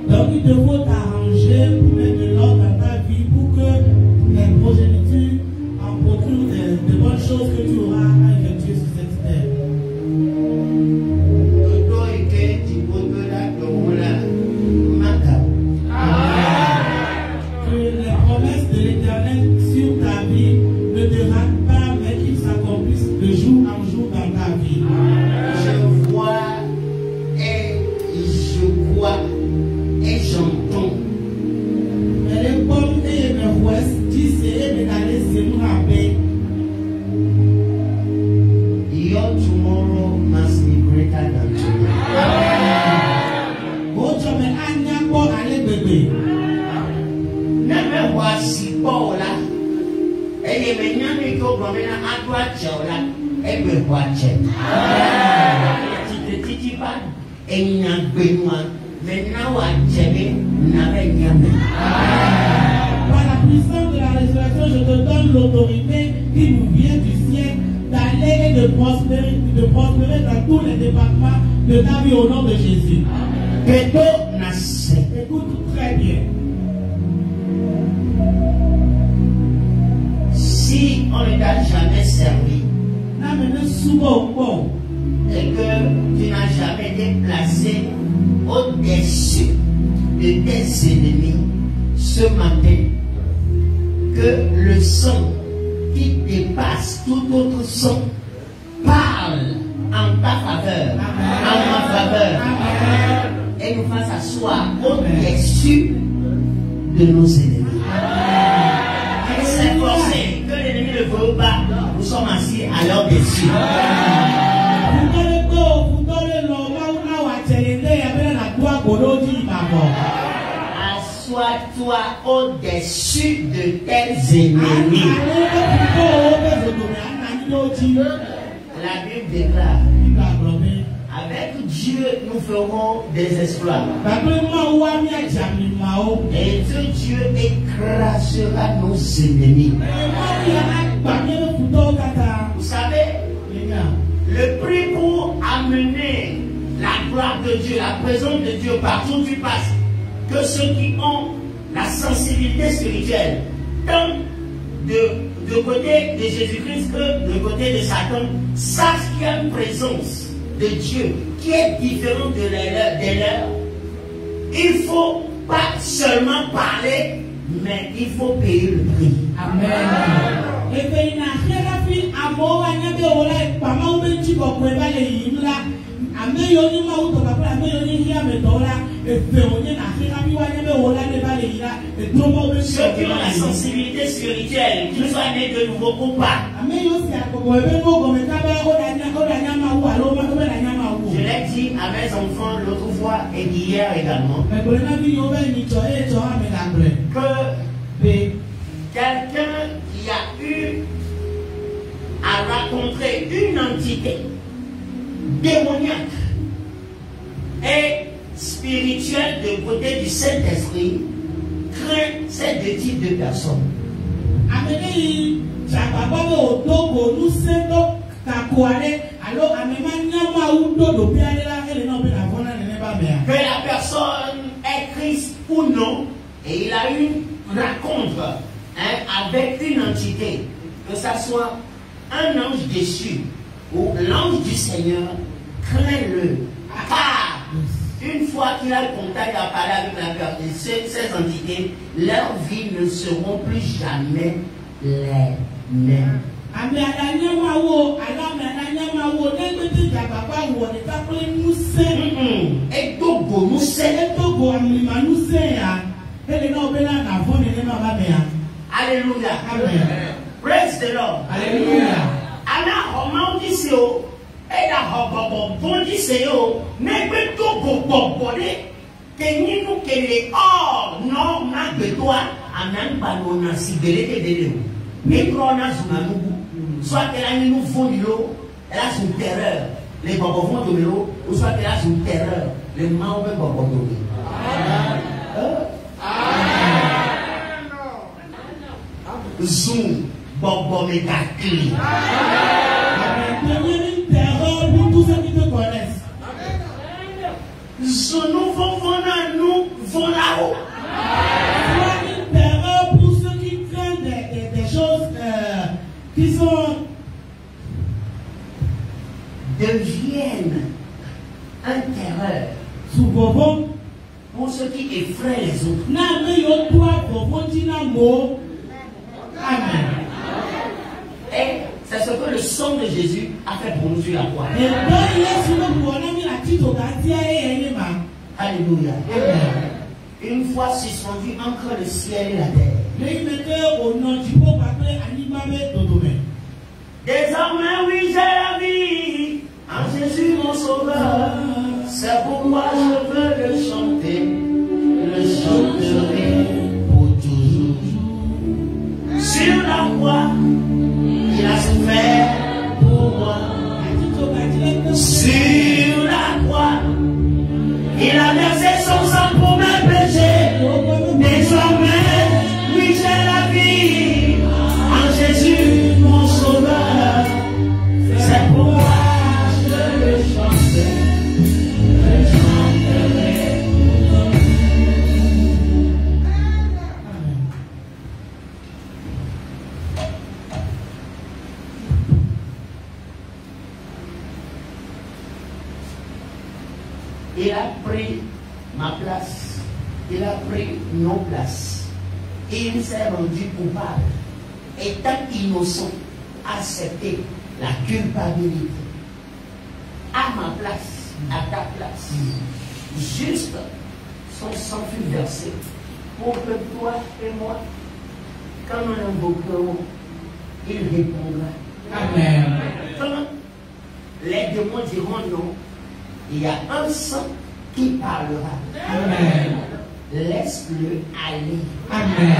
Donc il te faut t'arranger pour mettre de l'ordre dans ta vie pour que tes progénitures en procurent de bonnes choses que tu auras à effectuer sur cette terre. Que les promesses de l'Éternel sur ta vie ne te ratent pas, mais qu'ils s'accomplissent de jour en jour dans ta vie. Je vois et je crois et j'entends. Les pommes et les ouest disent et les allées se nous rappeler. Your tomorrow must be greater than today. Votre mais anya pour aller bébé. Never was Paul. Et les meilleurs qui ont promis à toi, Chola, et le Watcher. Titi pas, et il n'y a besoin. Maintenant, par la puissance de la résurrection, je te donne l'autorité qui nous vient du ciel d'aller et de prospérer dans tous les départements de ta vie au nom de Jésus. Écoute très bien. Si on ne t'a jamais servi et que tu n'as jamais été placé au-dessus de tes ennemis, ce matin, que le son qui dépasse tout autre son parle en ta faveur, en ma faveur, et nous fasse asseoir au-dessus de nos ennemis. C'est forcé que l'ennemi ne veut pas, nous sommes assis à leur dessus. Assois-toi au-dessus de tes ennemis. La Bible déclare, avec Dieu nous ferons des exploits. Et Dieu écrasera nos ennemis. Vous savez, le prix pour amener la gloire de Dieu, la présence de Dieu partout où tu passes, que ceux qui ont la sensibilité spirituelle, tant de côté de Jésus-Christ que de côté de Satan, sachent qu'il y a une présence de Dieu qui est différente de leur. Il ne faut pas seulement parler, mais il faut payer le prix. Amen. Ceux qui ont la sensibilité spirituelle, qu'ils soient nés de nouveau ou pas. Je l'ai dit à mes enfants l'autre fois et hier également, que quelqu'un qui a eu à rencontrer une entité démoniaque et spirituelle de côté du Saint-Esprit craint ces deux types de personnes. Que la personne est Christ ou non, et il a une rencontre avec une entité, que ce soit un ange déchu ou l'ange du Seigneur, crains-le. Car une fois qu'il a le contact à parler avec la personne, ces entités, leurs vies ne seront plus jamais les mêmes. Alléluia. Praise the Lord. Alléluia. Et la bon diseo, n'est to bobode, que ni nous que les or, non, n'a que toi, anan balona sibele de l'eau. Mais prona zumanubu, soit qu'elle a une fondilo, elle a son terreur, les bobovons de l'eau, ou soit qu'elle a son terreur, les mains de bobodo. Zoom, bobomekaki. nous vont là-haut. Soit une terreur pour ceux qui craignent des choses qui sont deviennent un terreur sous vos vents. pour ceux qui effraient les autres. Amen. Et c'est ce que le sang de Jésus a fait pour nous sur la croix. Alléluia. Une fois suspendu entre le ciel et la terre. Désormais, oui, j'ai la vie en Jésus mon sauveur. C'est pourquoi je veux le chanter, le chanterai pour toujours. Sur la croix, il a souffert pour moi. Sur la croix, il a versé son sang pour mes péchés. Désormais, oui, j'ai la vie en Jésus mon sauveur. C'est pourquoi je le chanterai. Il a pris ma place, il a pris nos places, et il s'est rendu coupable, étant innocent, accepté la culpabilité. À ma place, à ta place, juste son sang fut versé pour que toi et moi, quand nous l'invoquerons, il répondra. Amen. Quand les démons diront non, il y a un sang qui parlera. Amen. Laisse-le aller. Amen.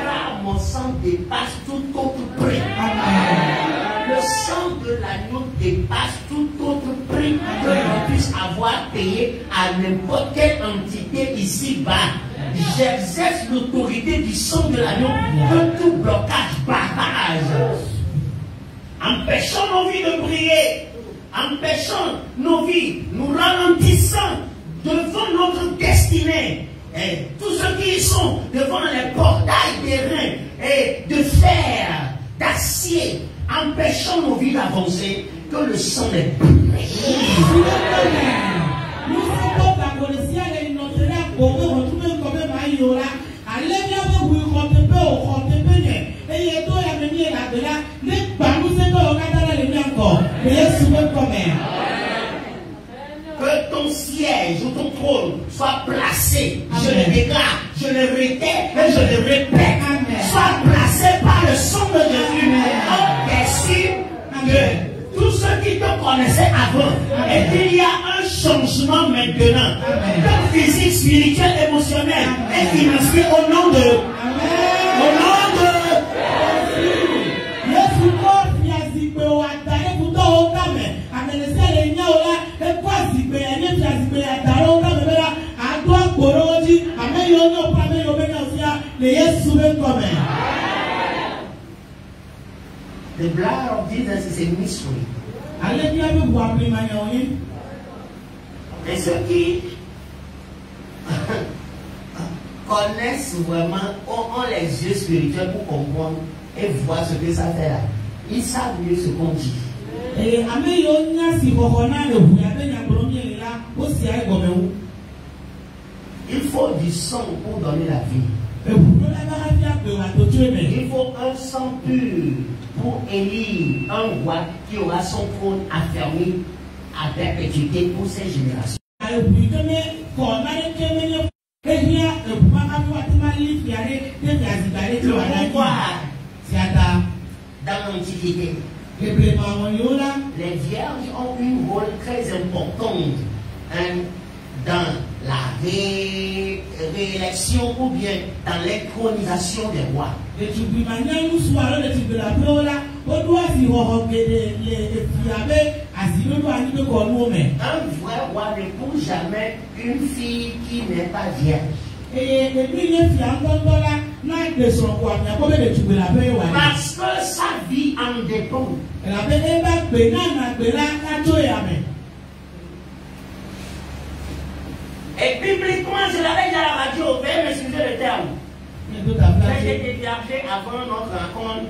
Car mon sang dépasse tout autre prix. Amen. Le sang de l'agneau dépasse tout autre prix que l'on puisse avoir payé à n'importe quelle entité ici-bas. J'exerce l'autorité du sang de l'agneau que tout blocage, barrage, empêchant nos vies de briller, empêchant nos vies, nous ralentissant devant notre destinée. Et tous ceux qui y sont devant les portails d'airain et de fer, d'acier, empêchant nos vies d'avancer, que le sang les brise. Nous sommes pas dans le ciel et notre là pour retrouver comme un maillot là. Allez bien vous rencontrer au rencontrer et il est tout la même là de là. Les banous c'est pas au Canada les bien encore. Mais souvent comme que ton siège ou ton trône soit placé, je le déclare, je le réitère et je le répète, soit placé par le sang de Jésus, en question de tous ceux qui te connaissaient avant, et qu'il y a un changement maintenant, comme physique, spirituel, émotionnel et financier au nom de... Au nom de... The blood of Jesus is a mystery. Et ceux qui connaissent vraiment, ont les yeux spirituels pour comprendre et voir ce que ça fait là, ils savent mieux ce qu'on dit. Il faut du sang pour donner la vie. Il faut un sang pur pour élire un roi qui aura son trône affermi à perpétuité pour ses générations. Le pouvoir dans l'Antiquité, les vierges ont un rôle très important dans la réélection ou bien dans l'intronisation des rois. Un vrai roi ne trouve jamais une fille qui n'est pas vierge. Parce que sa vie en dépend. Et bibliquement, je l'avais déjà à la radio, veuillez m'excuser le terme. J'ai été vierge avant notre rencontre.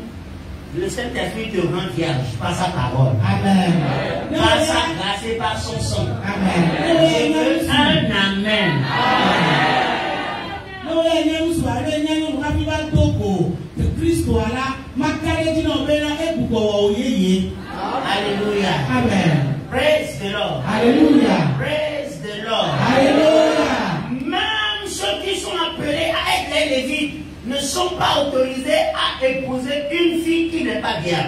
Le Saint-Esprit te rend vierge par sa parole. Amen. Par sa grâce et par son sang. Amen. Je veux un amen. Alléluia. Amen. Praise the Lord. Alléluia. Praise the Lord. Alléluia. Même ceux qui sont appelés à être les Lévites ne sont pas autorisés à épouser une fille qui n'est pas bien.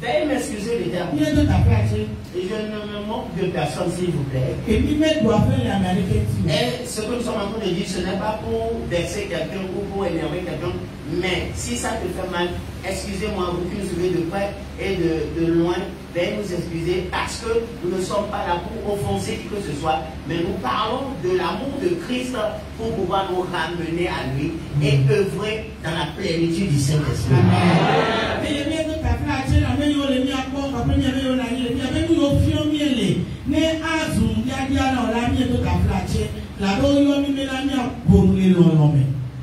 Veuillez m'excuser les termes. Et je ne me moque de personne, s'il vous plaît. Et ce que nous sommes en train de dire, ce n'est pas pour vexer quelqu'un ou pour énerver quelqu'un. Mais si ça te fait mal, excusez-moi, vous qui nous suivez de près et de loin, veuillez nous excuser parce que nous ne sommes pas là pour offenser qui que ce soit, mais nous parlons de l'amour de Christ pour pouvoir nous ramener à lui et œuvrer dans la plénitude du Saint-Esprit.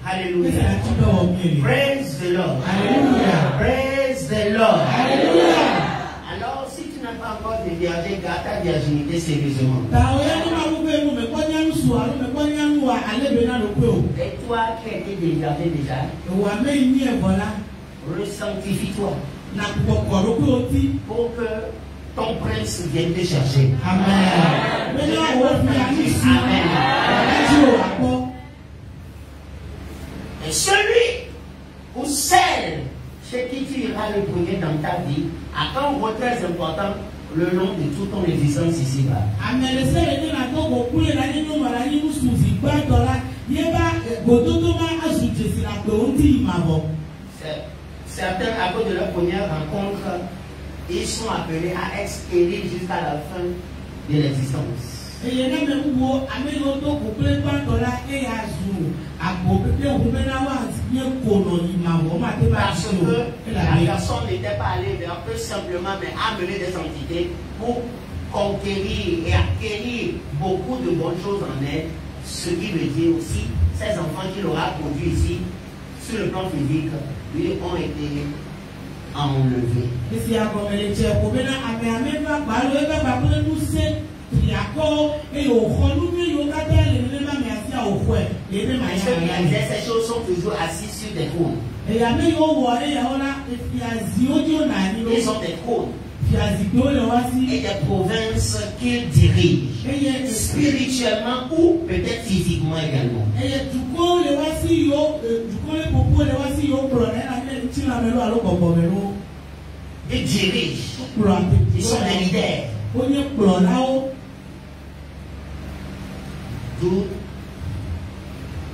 Hallelujah. Praise the Lord. Hallelujah. Praise the Lord. Hallelujah. Alors, si tu n'as pas encore de virgin, garde ta virginité sérieusement. Et toi qui as été dévirgé déjà, resanctifie-toi pour que ton prince vienne te chercher. Amen. Amen. Et celui ou celle chez qui tu iras le premier dans ta vie a un rôle très important le long de toute ton existence ici-bas. Certains, à cause de leur première rencontre, ils sont appelés à être stérile jusqu'à la fin de l'existence. Parce que la personne n'était pas allée vers eux simplement, mais amener des entités pour conquérir et acquérir beaucoup de bonnes choses en elle. Ce qui veut dire aussi, ces enfants qu'il aura produits ici, sur le plan physique, lui ont été enlevés. Ceux qui faisaient ces choses sont toujours assis sur des trônes. Ils ont des trônes et des provinces qu'ils dirigent, spirituellement ou peut-être physiquement également. Ils dirigent, ils sont des leaders. D'où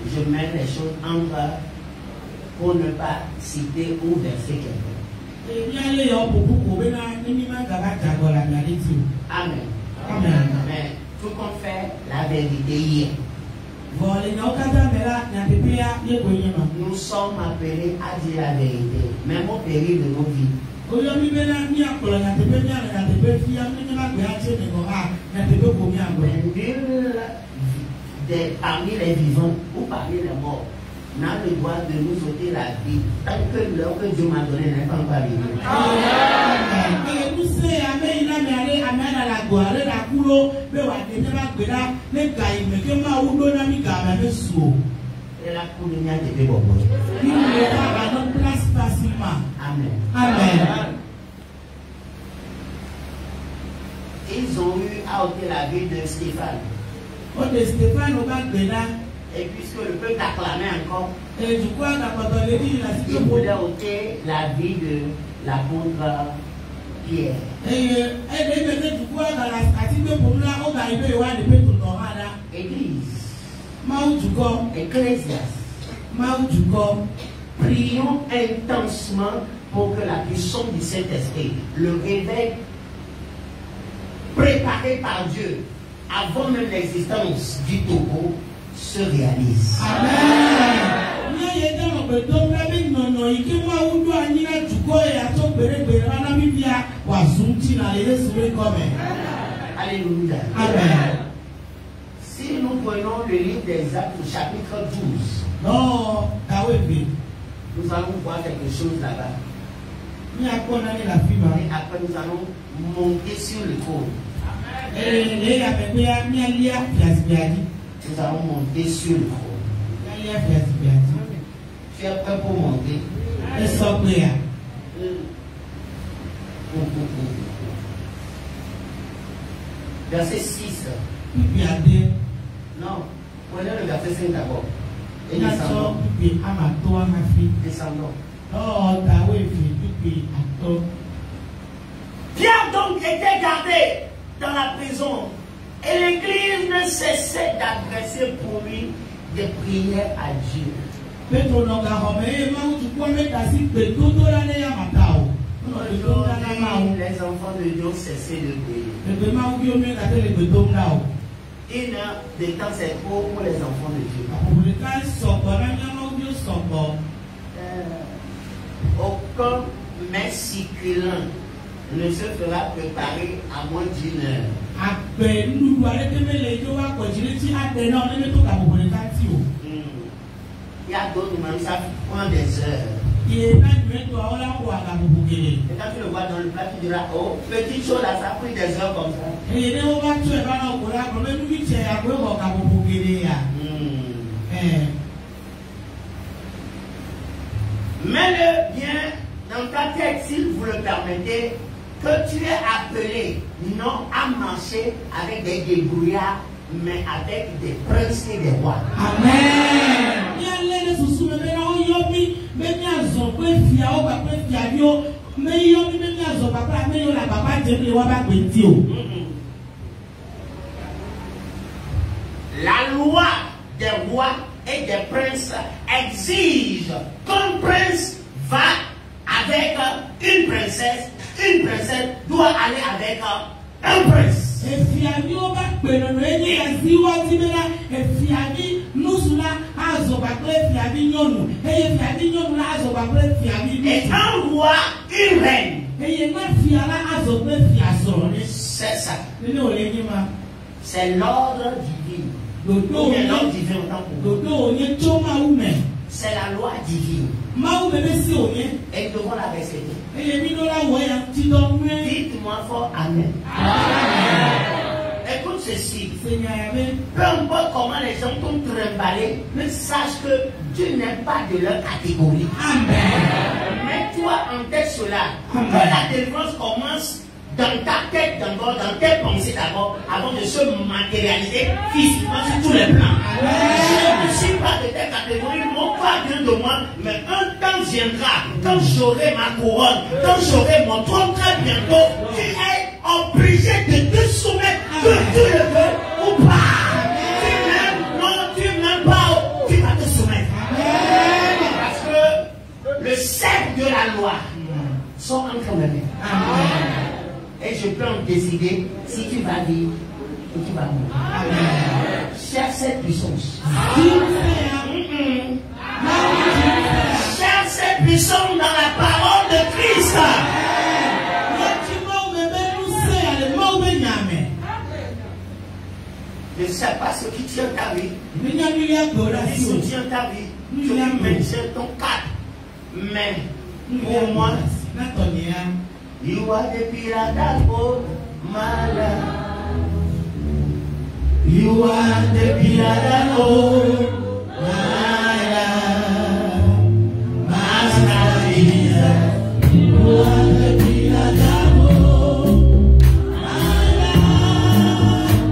je mets les choses en bas pour ne pas citer ou verser quelqu'un. Amen. Amen. Mais tout compte fait, la vérité hier. Nous sommes appelés à dire la vérité, même au péril de nos vies. Parmi les vivants ou parmi les morts n'a le droit de nous ôter la vie tant que l'heure que Dieu m'a donné n'est pas encore arrivée. Et la cour de Nia de Bébé. Amen. Amen. Ils ont eu à ôter la vie de Stéphane. Et puisque le peuple acclamait encore, il voulait ôter la vie de l'apôtre Pierre. Église, Ecclésias, prions intensement pour que la puissance du Saint-Esprit, le réveil préparé par Dieu avant même l'existence du Togo, se réalise. Amen. Alléluia. Amen. Si nous prenons le livre des Actes, chapitre 12, Non, nous allons voir quelque chose là-bas. Et après, nous allons monter sur le trône. Nous allons monter sur le trône. Tu es prêt pour monter? Verset 6. Non, prenez le verset 5 d'abord. Et descendons. Descendons. Pierre donc était gardé dans la prison et l'église ne cessait d'adresser pour lui des prières à Dieu. Les enfants de Dieu cessaient de prier. Une heure de temps c'est trop pour les enfants de Dieu. Aucun mets succulent ne se fera préparer à moins d'une heure. Il y a d'autres même ça prend des heures. Et quand tu le vois dans le plat, tu diras, oh, petite chose là, ça a pris des heures comme ça. Mets-le bien dans ta tête, s'il vous le permettez, que tu es appelé non à marcher avec des débrouillards, mais avec des princes et des rois. Amen. La loi des rois et des princes exige qu'un prince va avec une princesse doit aller avec un prince. Et un roi, une reine. C'est ça. C'est l'ordre divin. L'ordre divin c'est la loi divine. Et nous devons la respecter. Dites-moi fort Amen. Écoute ceci. Peu importe comment les gens t'ont trimballé, mais sache que tu n'es pas de leur catégorie. Amen. Mets-toi en tête cela. Que la délivrance commence dans ta tête d'abord, dans tes pensées d'abord, avant de se matérialiser physiquement sur tous les plans. Je ne suis pas de tes catégories, non pas bien de moi, mais un temps viendra, quand j'aurai ma couronne, quand j'aurai mon trône très bientôt, tu es obligé de te soumettre, que tu le veux ou pas. Tu m'aimes, non, tu m'aimes pas, tu vas te soumettre. Parce que le sceptre de la loi sont entre mes mains. Et je peux en décider si tu vas vivre ou tu vas mourir. Cherche cette puissance. Cherche cette puissance dans la parole de Christ. Je ne sais pas ce qui tient ta vie. Ce qui tient ta vie, tu maintiens ton cap. Mais pour moi, you are the pirata of my life. You are the pirata of my life. Master Jesus. You are the pirata of my life.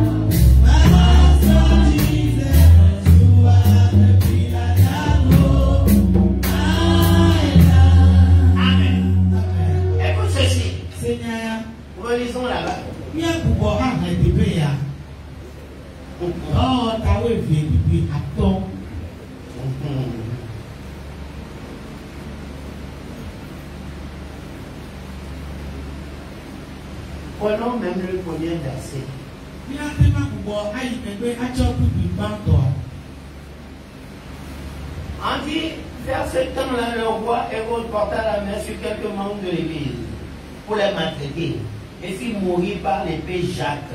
Master Jesus. You are the pirata of my life. Amen. Écoute ceci. Relisons là-bas. Prenons même le premier verset. On dit, vers ce temps-là, le roi Hérode porta la main sur quelques membres de l'église pour les maltraiter. Et puis mourir par l'épée Jacques,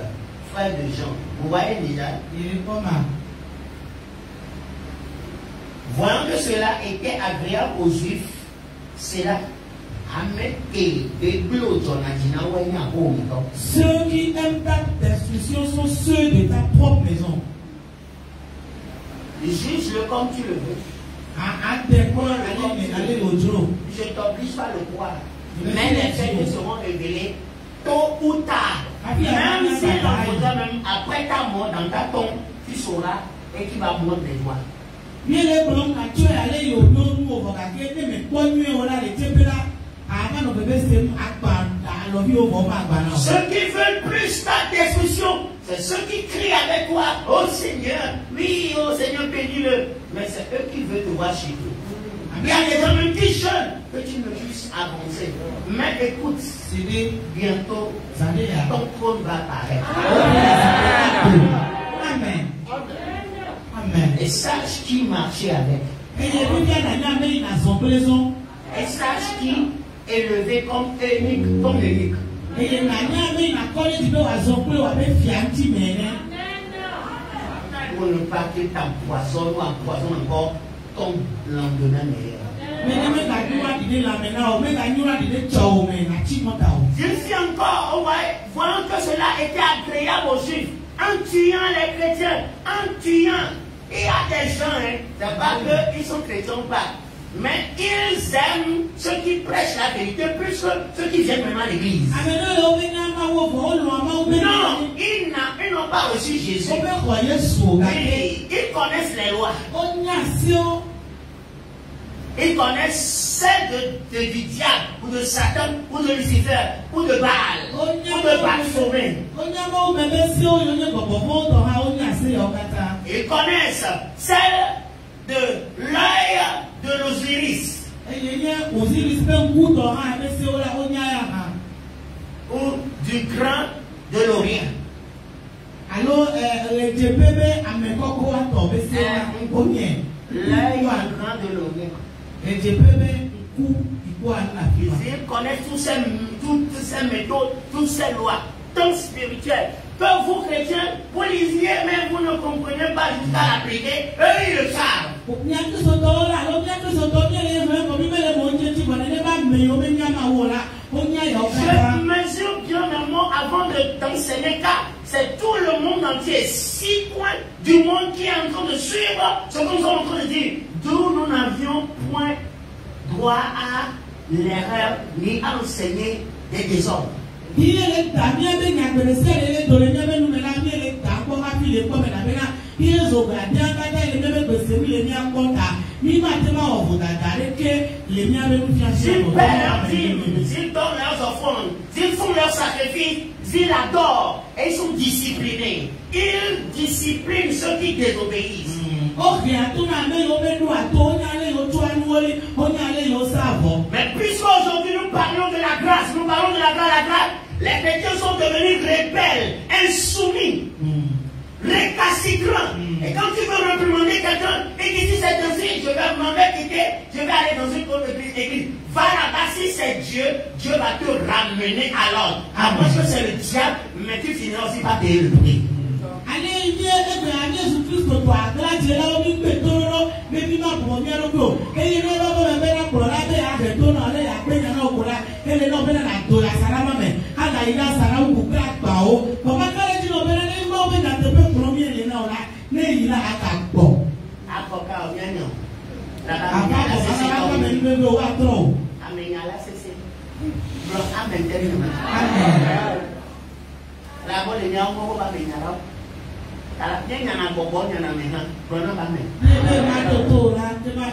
frère de Jean. Vous voyez déjà? Il est pas mal. Voyant que cela était agréable aux Juifs, cela a mis des blocs dans la dynamique. Ceux qui aiment ta destruction sont ceux de ta propre maison. Juge-le comme tu le veux. Je ne t'oblige pas à le croire. Mais les faits te seront révélés tôt ou tard. Même si l'on faudra même après ta mort dans ta tombe, tu sauras et tu vas mordre les doigts. Ceux qui veulent plus ta destruction, c'est ceux qui crient avec toi, oh Seigneur, oui, oh Seigneur, bénis-le. Mais c'est eux qui veulent te voir chez eux. Il y a des hommes qui jeûnent que tu ne puisses avancer. Mais écoute, bientôt, ton trône va apparaître. Amen. Amen. Et sache qui marchait avec. Et sache qui est levé comme unique, comme unique. Pour ne pas que t'empoisonnes ou empoisonne encore ton lendemain meilleur. Je suis encore, voyant que cela était agréable aux Juifs, en tuant les chrétiens, en tuant. Il y a des gens, c'est pas qu'ils sont chrétiens ou pas, mais ils aiment ceux qui prêchent la vérité plus que ceux qui viennent maintenant à l'église. Non, ils n'ont pas reçu Jésus. Ils connaissent les lois. Ils connaissent celles du diable, ou de Satan, ou de Lucifer, ou de Baal, ou de Baphomet. Ils connaissent celles de l'œil de l'Osiris, ou du grain de l'Orient. L'œil du grain de l'Orient. Ils connaissent toutes ces méthodes, toutes ces lois, tant spirituelles, que vous chrétiens, vous lisiez, mais vous ne comprenez pas jusqu'à l'appliquer. Eux, ils le savent. Je mesure bien mes mots avant d'enseigner, car c'est tout le monde entier, 6 coins du monde qui est en train de suivre ce que nous sommes en train de dire. D'où nous n'avions point droit à l'erreur ni à enseigner des désordres. S'ils donnent leurs offrandes, s'ils font leurs sacrifices, s'ils adorent et ils sont disciplinés, ils disciplinent ceux qui désobéissent. Mais puisqu'aujourd'hui nous parlons de la grâce, la grâce, les chrétiens sont devenus rebelles, insoumis, récalcitrants. Et quand tu veux réprimander quelqu'un et qu'il dit c'est ainsi, je vais m'en quitter, je vais aller dans une autre église. Va là-bas, si c'est Dieu, Dieu va te ramener à l'ordre. Après que c'est le diable, mais tu finiras aussi par te élever.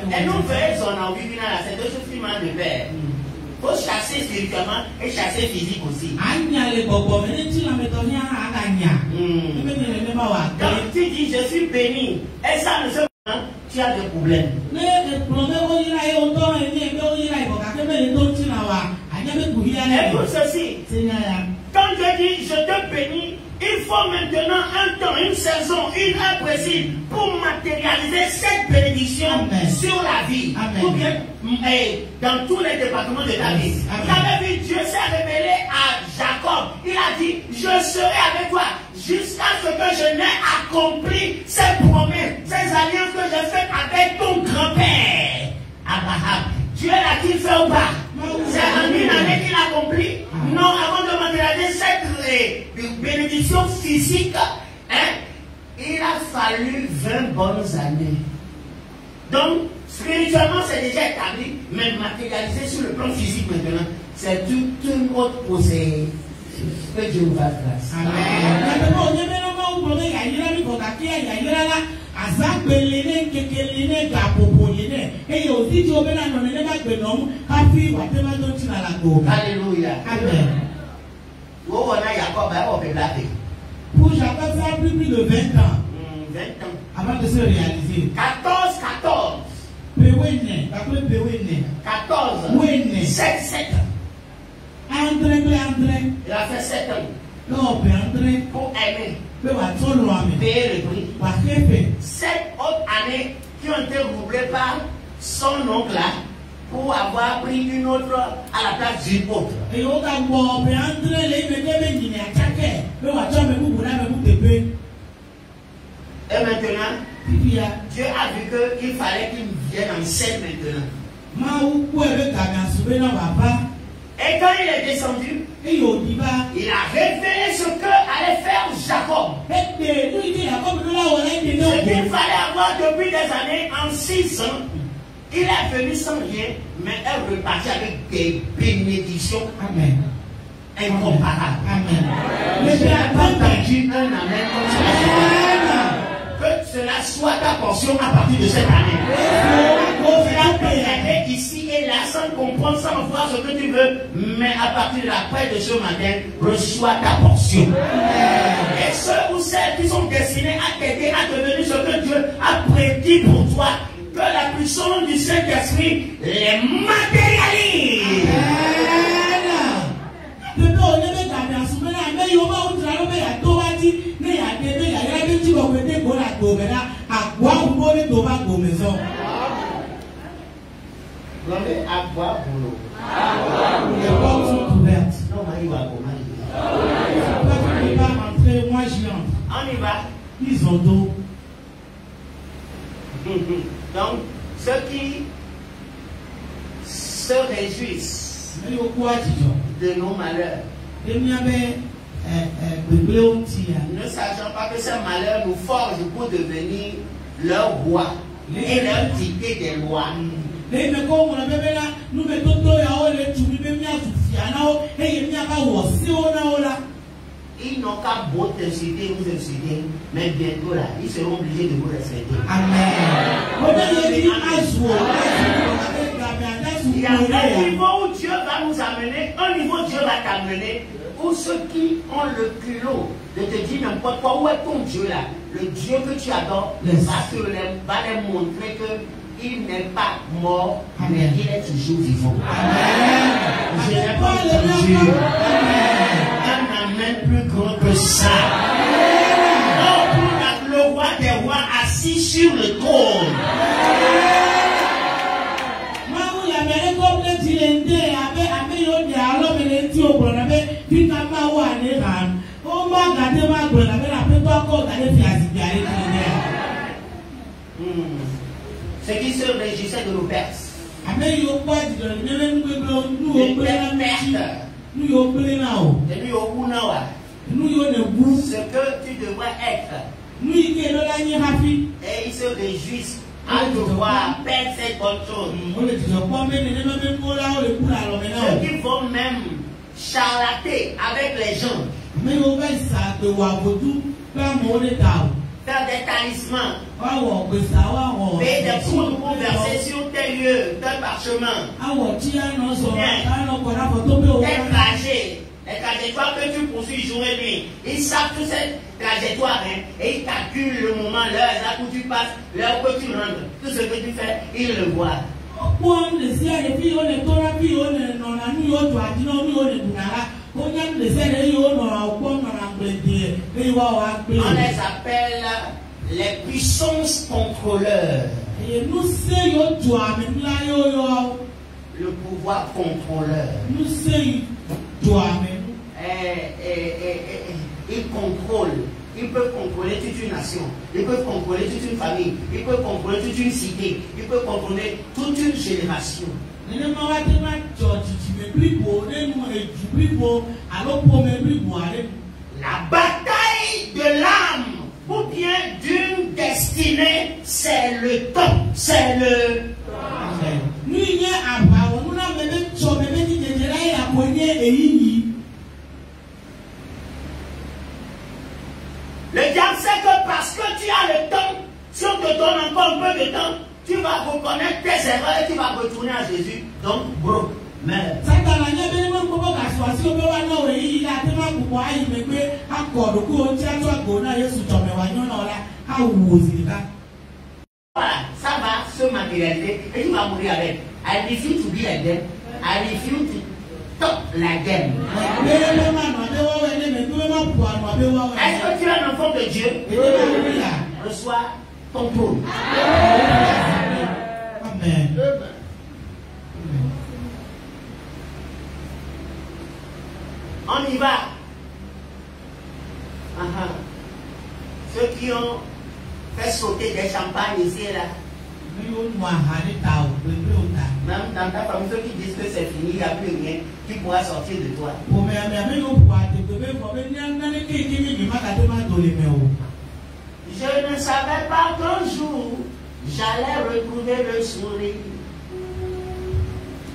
Et nous faisons en vivant là, c'est deux choses qui m'ont de père. Il faut chasser spirituellement et chasser physique aussi. Quand tu dis je suis béni, et ça ne se fait pas, tu as des problèmes. Et pour ceci, quand je dis je te bénis, il faut maintenant un temps, une saison, une heure précise pour matérialiser cette bénédiction sur la vie. Ou bien dans tous les départements de ta vie. Vous avez vu, Dieu s'est révélé Jacob, il a dit, je serai avec toi jusqu'à ce que je n'ai accompli ces promesses, ces alliances que j'ai faites avec ton grand-père, Abraham. Dieu l'a-t-il fait ou pas? C'est en une année qu'il a accompli? Non, avant de matérialiser cette bénédiction physique, hein, il a fallu 20 bonnes années. Donc, spirituellement, c'est déjà établi, mais matérialisé sur le plan physique maintenant, c'est toute une autre posée. Que Dieu nous fasse grâce. Amen. Alléluia. Amen. Pour Jacob, ça a pris plus de 20 ans. 20 ans. Avant de se réaliser. 14. 7. André. Il a fait 7 ans. Non, André. Pour aimer. Payer le prix. 7 autres années qui ont été doublées par son oncle là pour avoir pris une autre à la place d'une autre. Et maintenant, Dieu a vu qu'il fallait qu'il vienne en scène maintenant. Et quand il est descendu, il a révélé ce que allait faire Jacob. Ce qu'il fallait avoir depuis des années, en 6 ans, il est venu sans rien, mais est reparti avec des bénédictions. Amen. Incomparables. Amen. J'ai entendu un amen comme cela. Que cela soit ta portion à partir de cette année. Ici et là, sans comprendre, sans voir ce que tu veux, mais à partir de la paix de ce matin, reçois ta portion. Et ceux ou celles qui sont destinés à t'aider à devenir ce que Dieu a prédit pour toi, que la puissance du Saint-Esprit les matérialise. On y va. Ils ont d'eau. Donc, ceux qui se réjouissent de nos malheurs, ne sachant pas que ces malheurs nous forgent pour devenir leur roi et leur dicter des lois. Ils n'ont qu'à beau t'insulter, vous insulter, mais bientôt là, ils seront obligés de vous respecter. Amen. Il y a un niveau où Dieu va nous amener, un niveau où Dieu va t'amener, où ceux qui ont le culot de te dire n'importe quoi, où est ton Dieu là, le Dieu que tu adores, va les montrer qu'il n'est pas mort, mais il est toujours vivant. Amen. Je n'ai pas entendu un amen plus grand que ça. Oh, pour le roi des rois assis sur le trône. Ce qui se réjouissait de nos Perses. Ce que tu devrais être. Et ils se réjouissent à devoir perdre cette bonne chose. Ceux qui vont même charlater avec les gens. Faire des talismans. Payer des poudres pour verser sur tes lieux, tes parchemins. Tes trajets. Les trajectoires que tu poursuis jour et nuit. Ils savent toutes ces trajectoires, hein, et ils calculent le moment, l'heure exacte où tu passes, l'heure où tu rentres. Tout ce que tu fais, ils le voient. On les appelle les puissances contrôleurs. Le pouvoir contrôleur. ils contrôlent. Ils peuvent contrôler toute une nation, ils peuvent contrôler toute une famille, ils peuvent contrôler toute une cité, ils peuvent contrôler toute une génération. La bataille de l'âme ou bien d'une destinée, c'est le temps, c'est le Le diable sait que parce que tu as le temps, si on te donne encore un peu de temps, tu vas reconnaître tes erreurs et tu vas retourner à Jésus. Donc, bro, mais. Voilà, ça va se matérialiser et tu vas mourir avec. I refuse to be like them. I refuse to talk like them. Est-ce que tu es un enfant de Dieu? Reçois ton trône. Amen. On y va. Ceux qui ont fait sauter des champagnes ici et là. Même dans ta famille, ceux qui disent que c'est fini, il n'y a plus rien qui pourra sortir de toi. Je ne savais pas qu'un jour j'allais retrouver le sourire.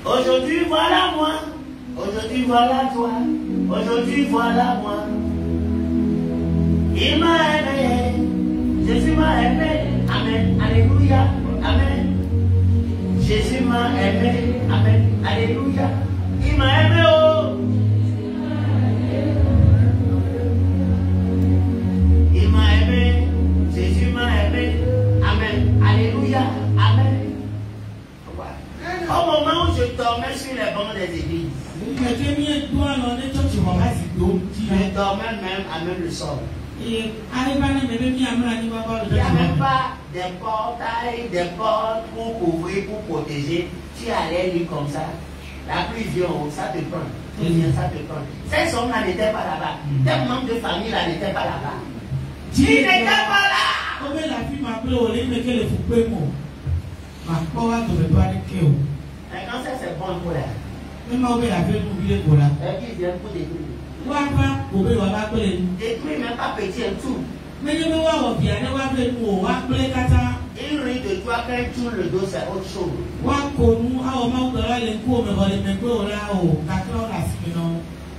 Aujourd'hui voilà moi, aujourd'hui voilà toi, aujourd'hui voilà moi. Il m'a aimé, Jésus m'a aimé, amen, alléluia, amen. Jésus m'a aimé, amen, alléluia. Il m'a aimé, oh. Il m'a aimé, Jésus m'a aimé, amen, alléluia, amen. Au moment où je dormais sur les bancs des églises, je dormais même à même le sol. Il n'y a même pas des portails, des portes pour couvrir, pour protéger. Tu allais lire comme ça. La pluie vient, ça te prend. Ça te prend. Ces hommes-là n'étaient pas là-bas. Tes membres de famille là n'étaient pas là-bas. Tu n'étais pas là. La fille m'a appelé au lit, mais qu'elle est coupée, moi. Ma pauvre, tu ne peux pas aller. Mais quand ça, c'est bon pour elle. Même si elle a fait oublier pour là. Elle qui vient pour détruire. Détruire, même pas petit et tout. Mais je ne vois pas bien, je vois que nous, on va appeler Kata. Il rit de toi quand il tourne le dos, c'est autre chose.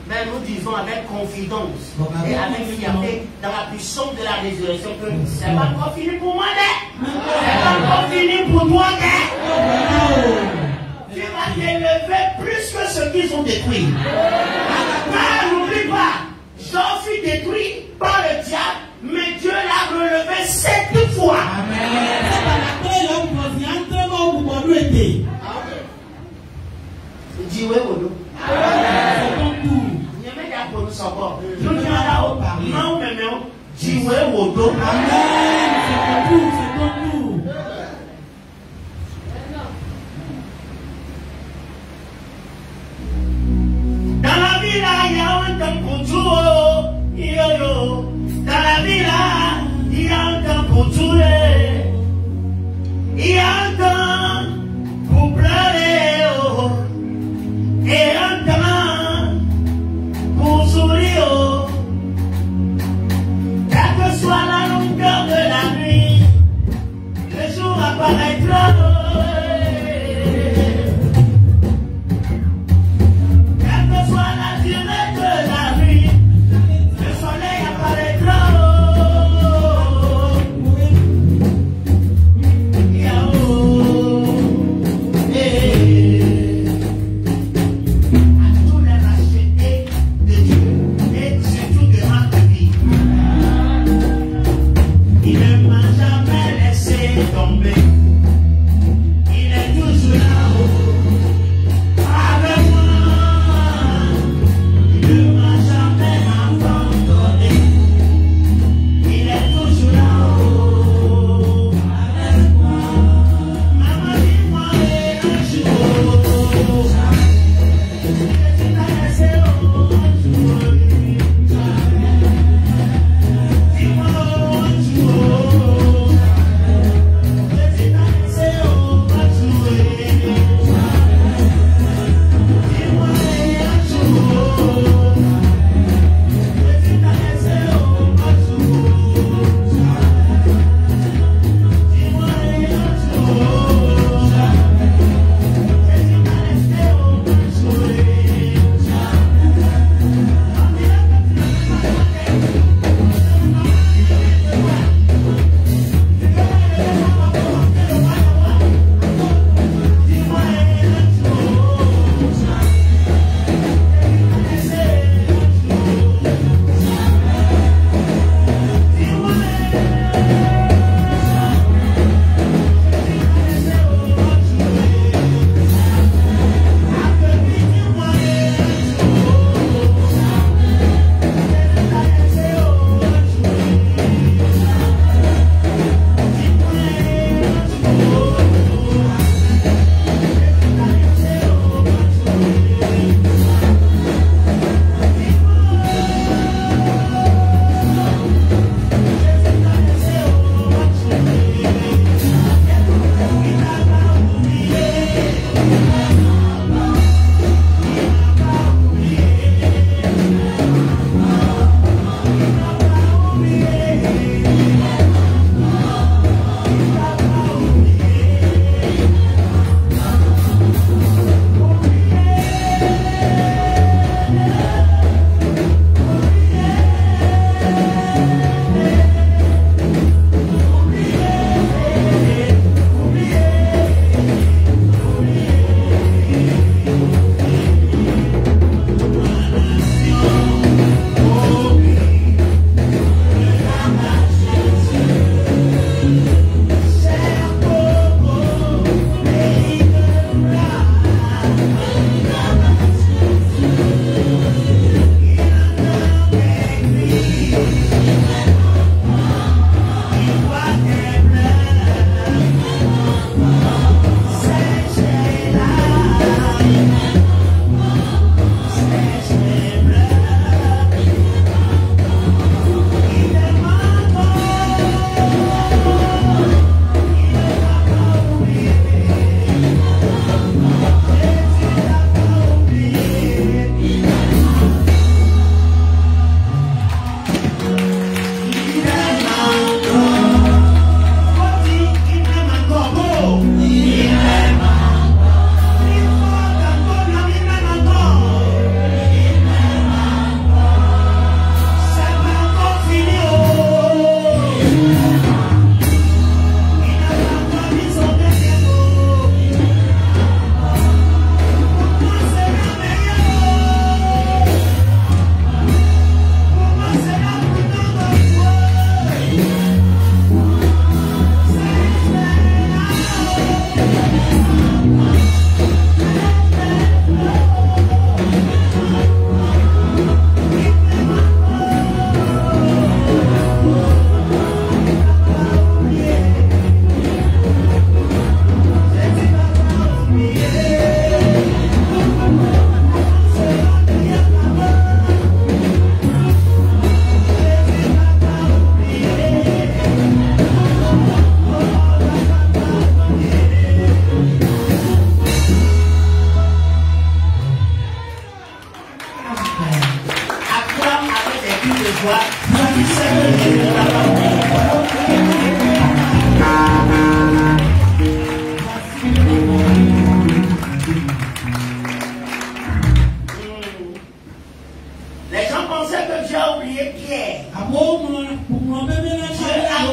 Mais nous disons avec confidence et avec fierté dans la puissance de la résurrection que c'est pas encore fini pour moi, c'est pas encore fini pour toi, tu vas t'élever plus que ceux qui sont détruits. N'oublie pas, Jean fut détruit par le diable, mais Dieu l'a relevé 7 fois. Dieu est au dos. Dans la vie là, il y a un temps pour tout. Dans la vie là, il y a un temps pour tout. Il y a un temps pour pleurer. Et un temps pour sourire. Quelle que soit la longueur de la nuit, le jour apparaîtra. Quelle que soit la durée de la nuit, le soleil apparaîtra. Oh,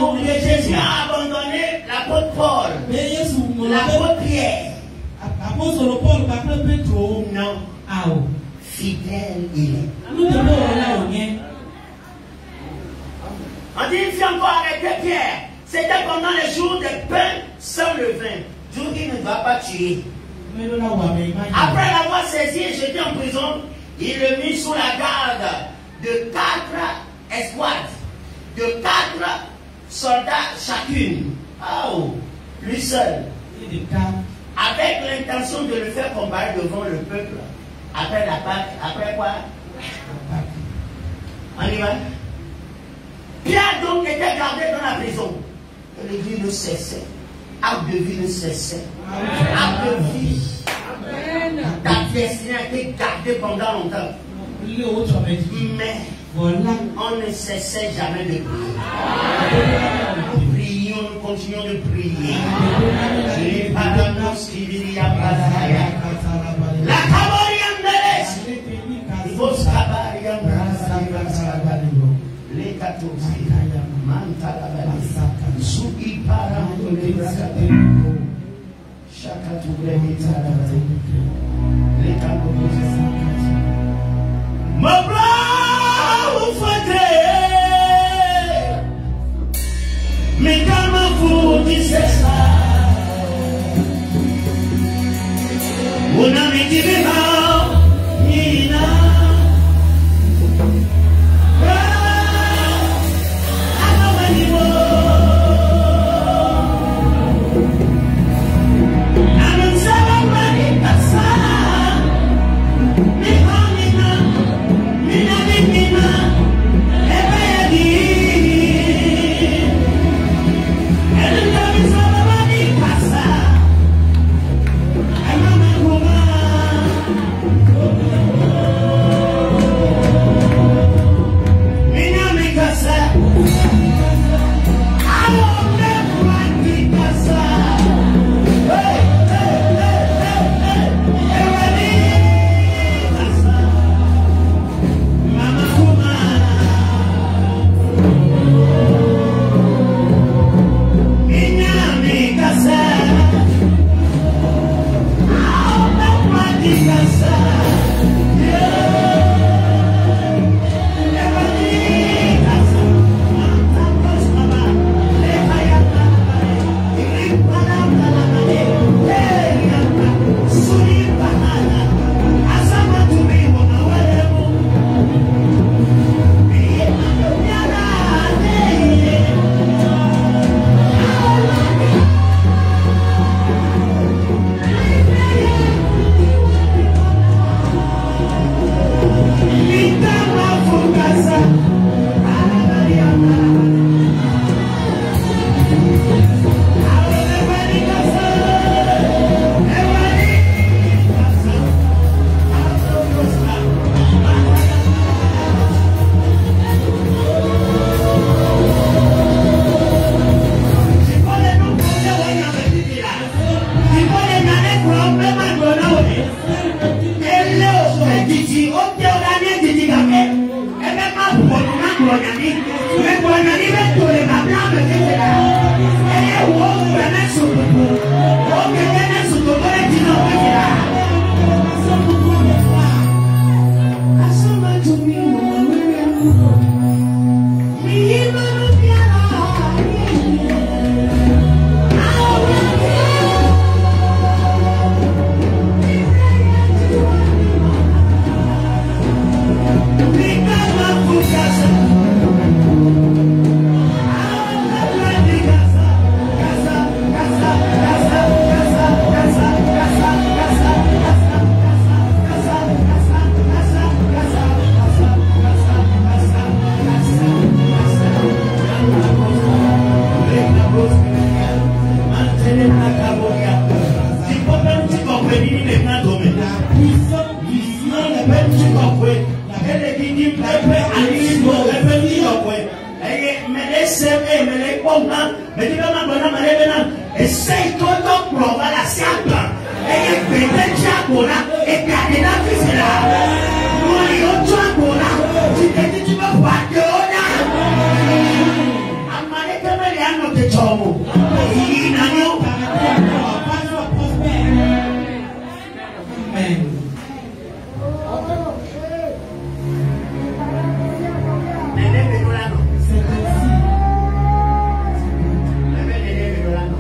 oublié Jésus a abandonné l'apôtre Paul, l'apôtre Pierre. Non. Fidèle il est. On dit il faut encore arrêter Pierre. C'était pendant les jours de pain sans levain. Dieu qui ne va pas tuer. Après l'avoir saisi et jeté en prison, il le mit sous la garde de 4 escouades, de 4 soldats chacune. Oh, lui seul. Avec l'intention de le faire combattre devant le peuple. Après la Pâque, après quoi? On y va. Pierre donc était gardé dans la prison. Et le vie ne cessait. Acte de vie ne cessait. Acte de vie. Ta destinée a été gardée pendant longtemps. Mais on ne cessait jamais de prier. Nous prions, nous continuons de prier. La Kabariandeles. Il faut se les 14. Souki para chaka les 14. Ma bravo fate mais comment vous dites ça on a mis du Nina essaye tout le provar la siapa. Ella pende chapona, e cadena fisela. Moi yo chapona, si te tu vas pas de ona. Amane kamele somo. Il nano. Amen. Nene Benolano. C'est ainsi. Nene Benolano.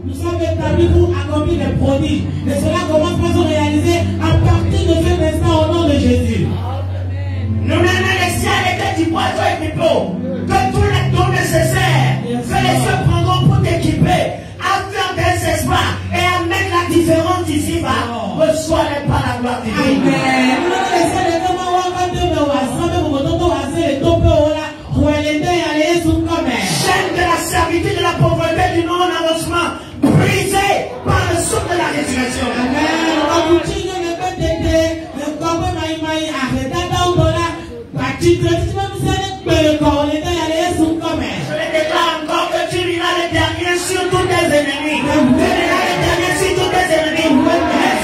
Nous sommes établis pour accomplir des prodiges. Et cela commence par se réaliser à partir de cet instant au nom de Jésus. Nous menons les ciels et du poisson et du pot. Que tous les dons nécessaires que les cieux prendront pour t'équiper, à faire des espoirs et à mettre la différence ici-bas, reçois-les par la gloire divine. Amen. Chaîne de la servitude de la pauvreté du non-avancement, brisée par le souffle de la résurrection. Je déclare encore que tu liras le dernier sur tous tes ennemis. Tu liras le dernier sur tous tes ennemis. Le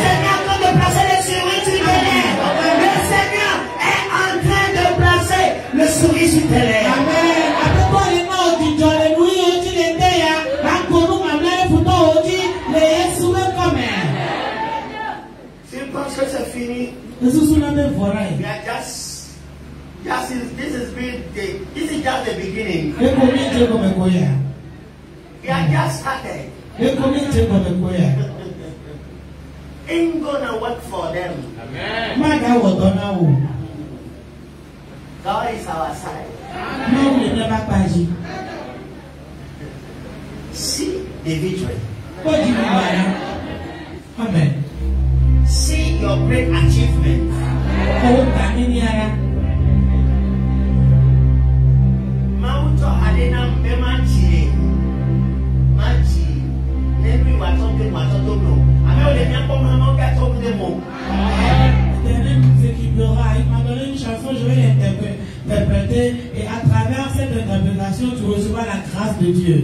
Seigneur est en train de placer les souris sur tes lèvres. Le Seigneur est en train de placer le souris sur tes lèvres. Tu penses que c'est fini? This is just the beginning. We are just started. Ain't gonna work for them. Amen. God is our side. See the victory. Amen. See your great achievement. Mauto alena memanchire. Manchi. Nemi watoto no. Ame ole mi akoma mo ka to de mo. L'Éternel nous équipera. Il m'a donné une chanson, je vais l'interpréter. Et à travers cette interprétation, tu recevras la grâce de Dieu.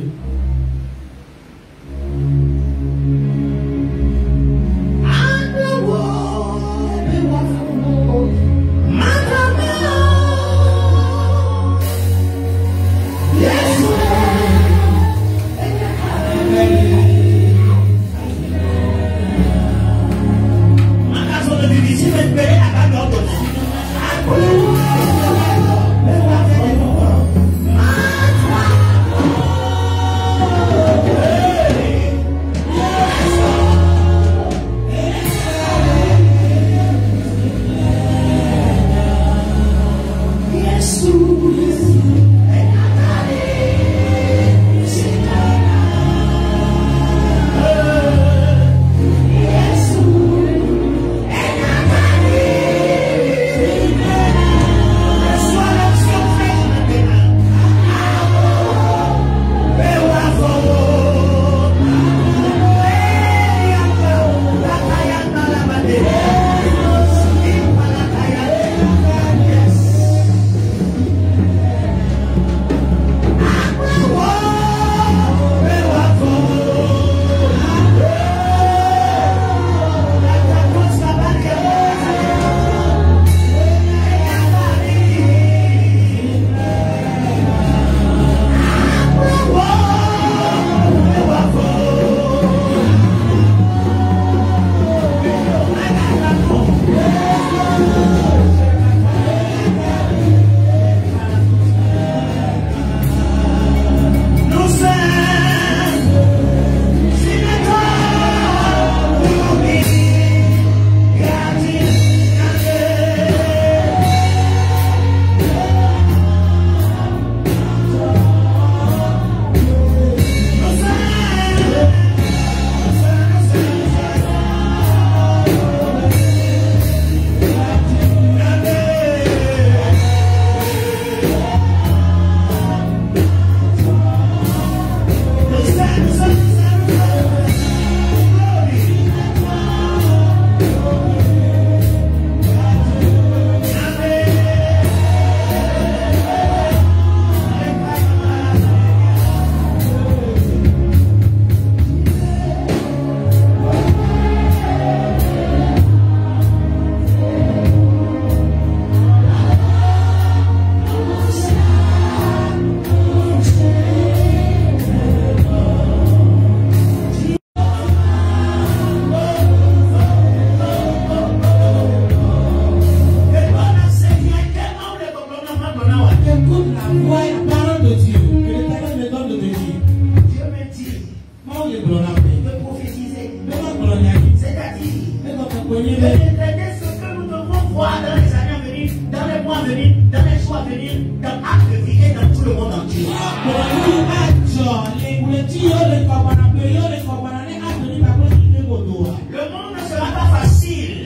Le monde ne sera pas facile.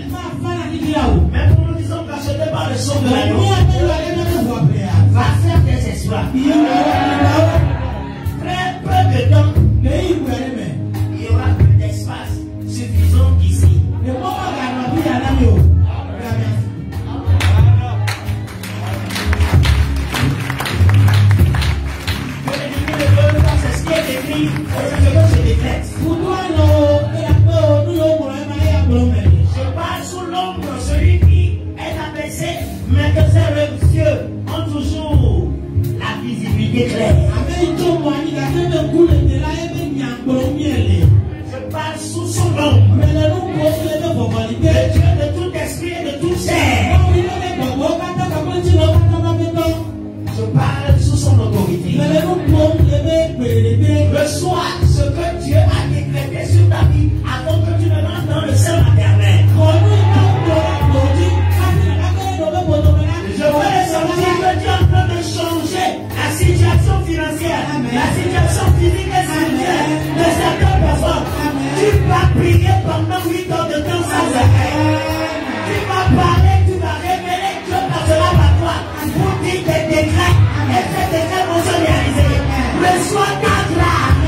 Mais pour nous disons qu'acheté par le sang de l'agneau va faire des exploits. Très peu de temps, il y aura plus d'espace suffisant ici. C'est ce qui est écrit, je décrète. Je parle sous l'ombre, celui qui est abaissé, mais que c'est le cieux ont toujours la visibilité claire. Je parle sous son ombre, le Dieu de tout esprit et de toute chair. Je parle sous son autorité. Le soir, ce que Dieu a décrété sur ta vie avant que tu ne rentres dans le sein maternel. Je veux sentir que Dieu est en train de changer la situation financière, la situation physique et spirituelle de certaines personnes. Tu vas prier pendant 8 heures de temps sans arrêt. Tu vas parler, tu vas révéler, Dieu passera par toi pour dire des décrets et ces décrets vont se réaliser. Reçois ta grâce.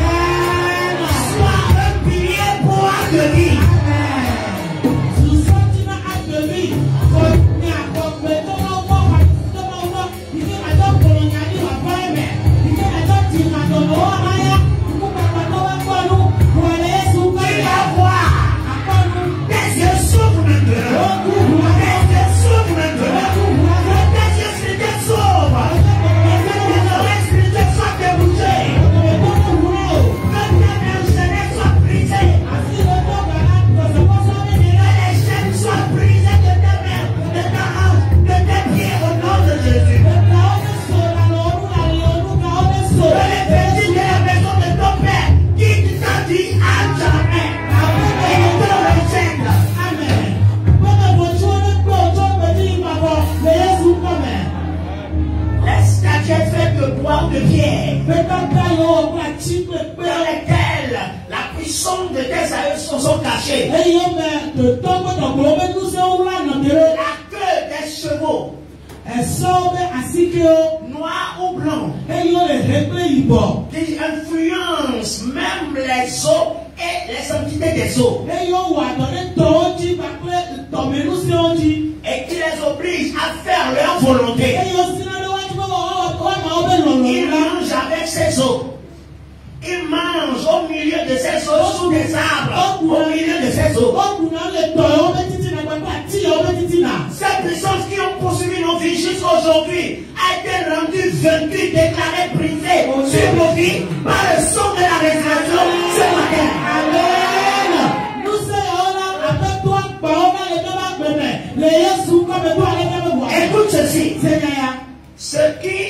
Sois un pilier pour accueillir. De pierre dans lesquelles la puissance de tes aïeux sont cachées. La queue des chevaux, noirs ou blancs, qui influencent même les eaux et les entités des eaux, et qui les obligent à faire leur volonté. Il mange avec ses os. Il mange au milieu de ses os, sous des arbres, au milieu de ses os. Cette puissance qui ont poursuivi nos vies jusqu'aujourd'hui a été rendue vaincue, déclarée brisée sur nos vies par le sang de la résurrection ce matin. Écoute ceci. Ceux qui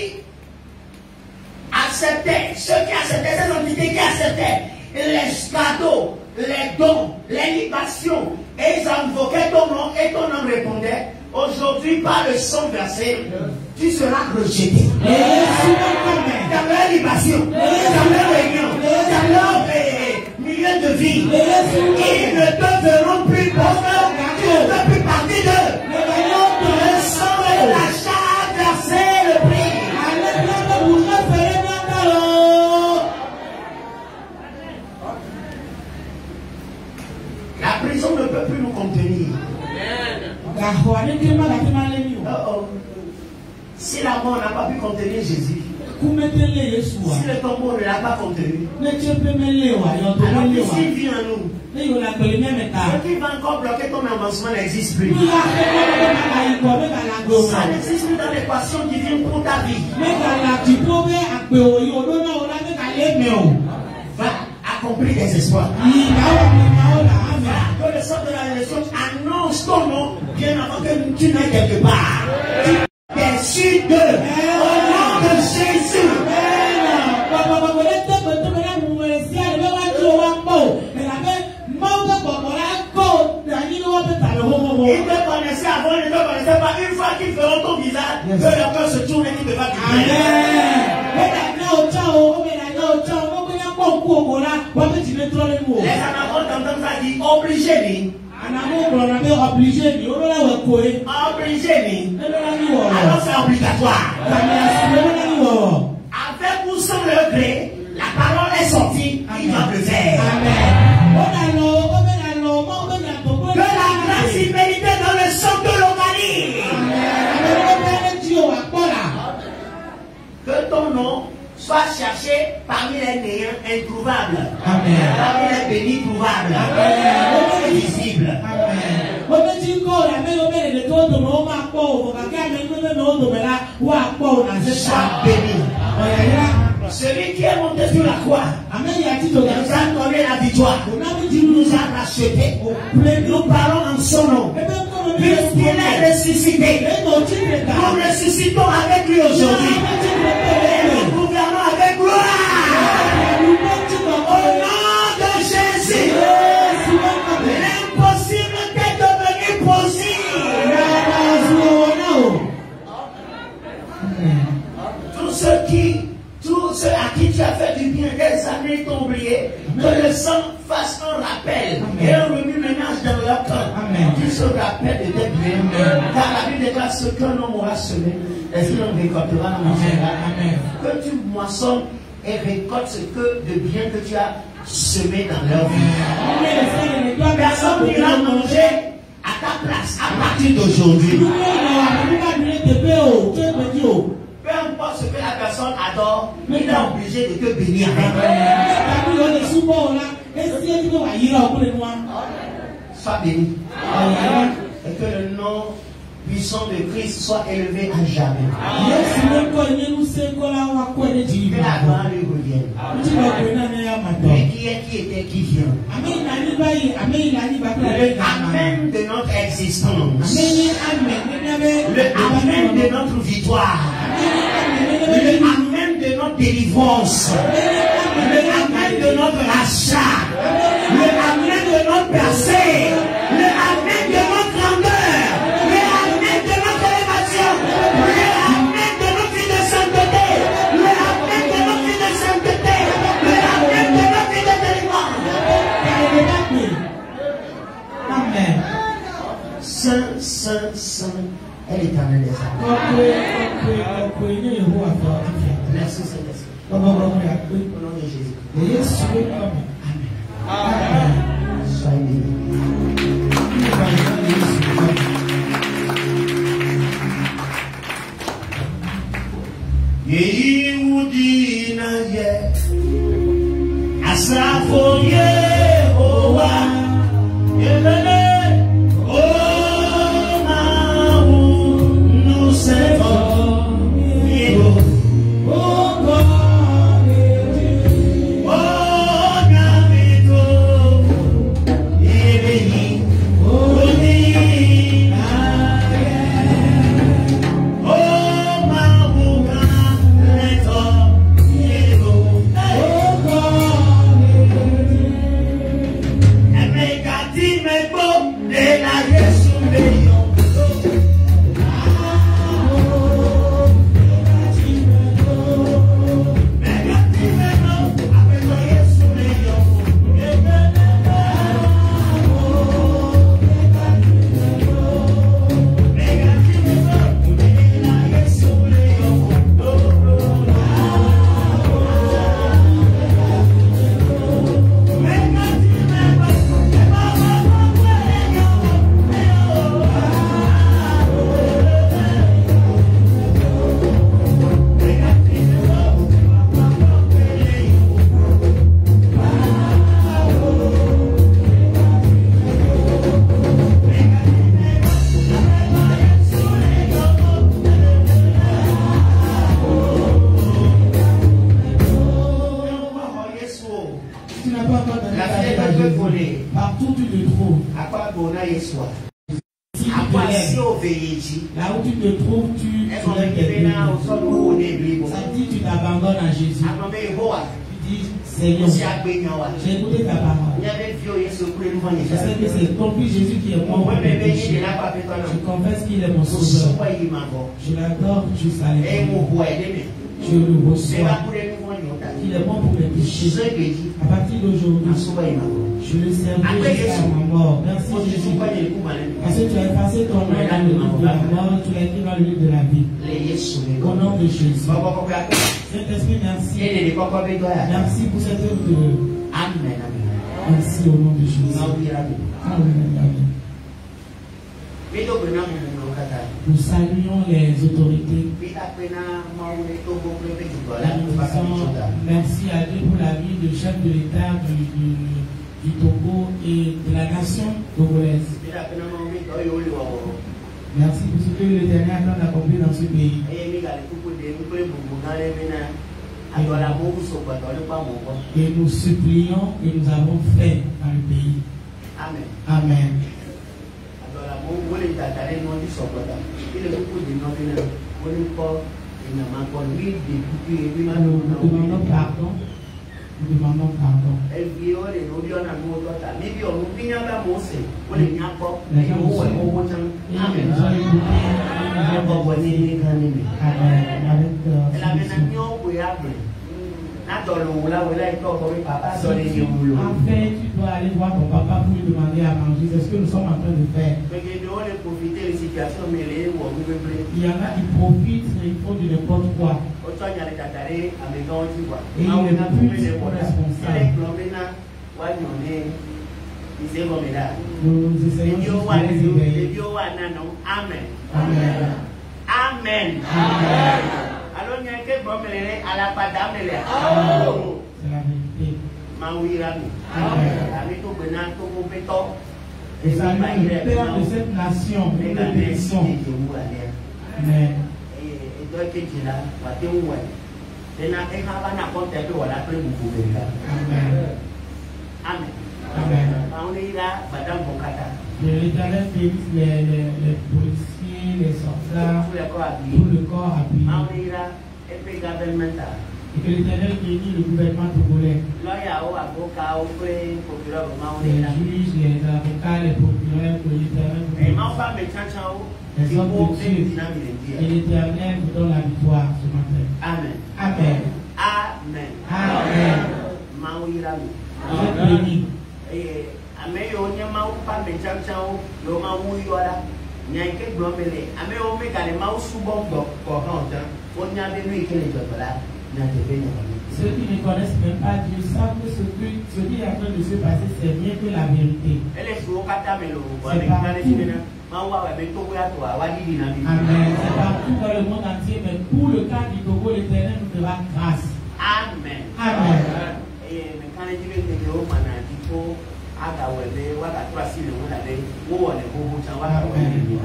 acceptaient ces entités qui acceptaient les cadeaux, les dons, les libations, et ils invoquaient ton nom et ton nom répondait. Aujourd'hui, par le sang versé, tu seras rejeté. Dans leur libation, dans leur réunion, dans leur milieu de vie, ils ne te verront plus parce que tu ne peux plus partir d'eux. Le sang et la chair versé, le prix. La prison ne peut plus nous contenir. Si la mort n'a pas pu contenir Jésus, si le tombeau ne l'a pas contenu, alors qu'est-ce vit en nous? Ce qui va encore bloquer ton avancement n'existe plus. Ça n'existe plus dans l'équation divine pour ta vie. Va accomplir des espoirs. Que le sang de la résurrection annonce ton nom bien avant que tu n'aies quelque part. Tu es sûr de au nom de Jésus. Ils te connaissaient avant, ils ne te connaissaient pas. Une fois qu'ils feront ton visage, que leur cœur se tourne et qu'ils te va guérir. anaphones t'entendent ça dire obligé ni. Obligé ni. Alors c'est obligatoire. Avec ou sans le gré, la parole est sortie, ils doivent le faire. Que la grâce imméritée dans le sang te localise. Que ton nom soit cherché parmi les néants introuvables. Parmi les bénis trouvables. Invisibles. Sois béni. Celui qui est monté sur la croix nous a donné la victoire, nous a racheté. Nous parlons en son nom. Puisqu'il est ressuscité, nous ressuscitons avec lui aujourd'hui. Et nous gouvernons avec gloire. Au nom de Jésus, l'impossible est devenu possible. Tous ceux à qui tu as fait du bien des années t'ont oublié, que le sang fasse un rappel et un remue-ménage dans leur cœur. Tu se rappelles de tes biens, car la Bible déclare ce qu'un homme aura semé, est-ce qu'il en récoltera dans mon Que tu moissonnes et récoltes ce que de bien que tu as semé dans leur vie. Personne n'ira manger à ta place à partir d'aujourd'hui. Peu importe ce que la personne adore, il est obligé de te bénir avec. Sois béni. Et que le nom puissant de Christ soit élevé à jamais. Que la gloire lui revienne. Mais qui était, qui vient. Le amen de notre existence. Le amen de notre victoire. Le amen de notre délivrance. Le amen de notre rachat. Le amen de notre percée. Le amen de notre grandeur. Le amen de notre élévation. Le amen de notre vie de sainteté. Le amen de notre vie de sainteté. Le amen de notre vie de délivrance. Amen. Saint, Saint, Saint est l'Éternel des armées. Merci Saint-Esprit. Au nom de Jésus. Amen. Soyez bénis. Yehudi na ye asafo Yehowa yelele o mahu nous servons Yehowa. Partout tu le trouves. Là où tu te trouves, tu ça dit tu t'abandonnes à Jésus. Tu dis Seigneur, j'ai écouté ta parole. Je sais que c'est ton fils Jésus qui est mort. Je confesse qu'il est mon sauveur. Je l'adore jusqu'à l'éternité. Je le reçois. qu'il est mort pour mes péchés. À partir d'aujourd'hui, je le servirai jusqu'à ma mort. Merci Jésus. Parce que tu as effacé ton nom dans le livre de la mort, tu l'as écrit dans le livre de la vie. Au nom de Jésus. Saint-Esprit, merci. Merci pour cette œuvre de... Amen. Merci au nom de Jésus. Amen. Nous saluons les autorités. Merci à Dieu pour la vie du chef de l'État du Togo et de la nation togolaise. Merci pour ce que l'Éternel a accompli dans ce pays. Et nous supplions et nous avons fait dans le pays. Amen. Amen. Nous demandons pardon. Nous demandons pardon. Enfin, tu dois aller voir ton papa pour lui demander à manger. C'est ce que nous sommes en train de faire. Il y en a qui profitent, mais ils font de n'importe quoi. Et il est plus responsable. Nous essayons juste de les éveiller. Amen. Amen. Amen. Amen. Alors, il y a un peu à la padame. C'est la vérité. Et ça nous le Père de cette nation, nous le bénissons. Amen. L'Éternel bénisse les policiers, les soldats, tout le corps appuyé. Et que l'Éternel bénisse le gouvernement togolais. Les juges, les avocats, les procureurs, que l'Éternel les hommes de Dieu. Et l'Éternel vous donne la victoire ce matin. Amen. Amen. Amen. Amen. Je bénis. Ceux qui ne connaissent même pas Dieu savent que ce qui est en train de se passer, c'est bien que la vérité. Amen. C'est partout dans le monde entier, mais pour le cas du Togo, l'Éternel nous fera grâce. Amen. Amen.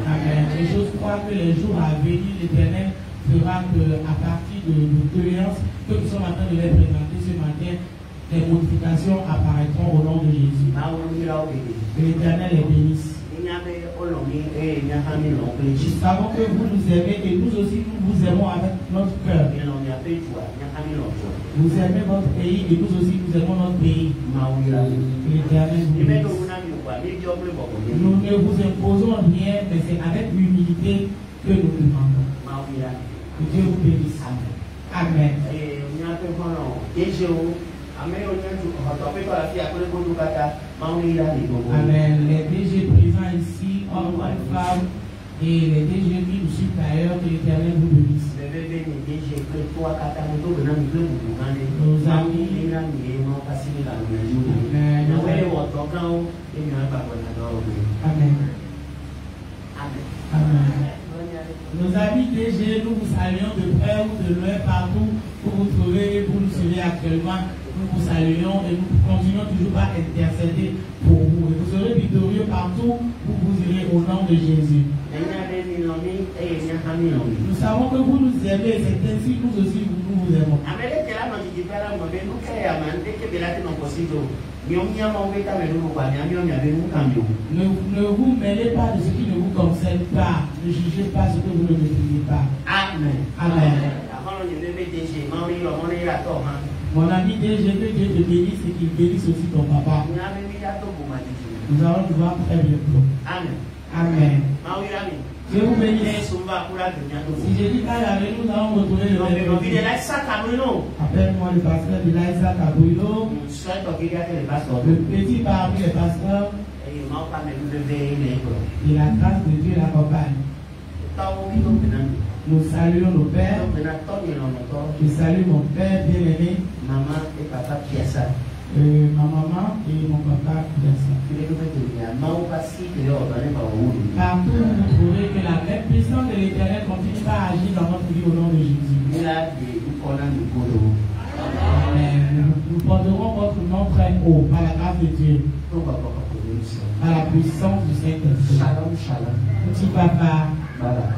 Amen. Et je crois que les jours à venir, l'Éternel fera qu'à partir de nos doléances que nous sommes en train de les présenter ce matin, les modifications apparaîtront au nom de Jésus. Que l'Éternel les bénisse. Nous savons que vous nous aimez et nous aussi nous vous aimons avec notre cœur. Vous aimez votre pays et nous aussi nous aimons notre pays. Que l'Éternel vous bénisse. Nous ne vous imposons rien, mais c'est avec humilité que nous demandons. Que Dieu vous bénisse. Amen. Amen. Les DG présents ici, hommes et femmes, et les DG qui nous suivent d'ailleurs, que l'Éternel vous bénisse. Nos amis. Amen. Amen. Nos amis DG, nous vous saluons de près ou de loin, partout où vous trouvez et vous nous suivez actuellement. Nous vous saluons et nous continuons toujours à intercéder pour vous. Et vous serez victorieux partout où vous irez au nom de Jésus. Nous savons que vous nous aimez et c'est ainsi nous aussi nous vous aimons. Ne vous mêlez pas de ce qui ne vous concerne pas. Ne jugez pas ce que vous ne maîtrisez pas. Amen. Amen. Mon ami DG, que Dieu te bénisse et qu'il bénisse aussi ton papa. Nous allons nous voir très bientôt. Amen. Amen. Je vous bénis. Si j'ai dit qu'elle avec nous, nous allons retrouver le mercredi. Appelle-moi le pasteur de l'Aïsa Kabouilo. Le petit parmi les pasteurs. Et la grâce de Dieu l'accompagne. Nous saluons nos pères. Je salue mon père bien-aimé. Maman et papa Piassa. Ma maman et mon papa Piassa. Partout vous trouverez que la même puissance de l'Éternel continue à agir dans notre vie au nom de Jésus. Nous porterons votre nom très haut par la grâce de Dieu. Par la puissance du Saint-Esprit. Shalom, shalom. Petit papa. Bye bye.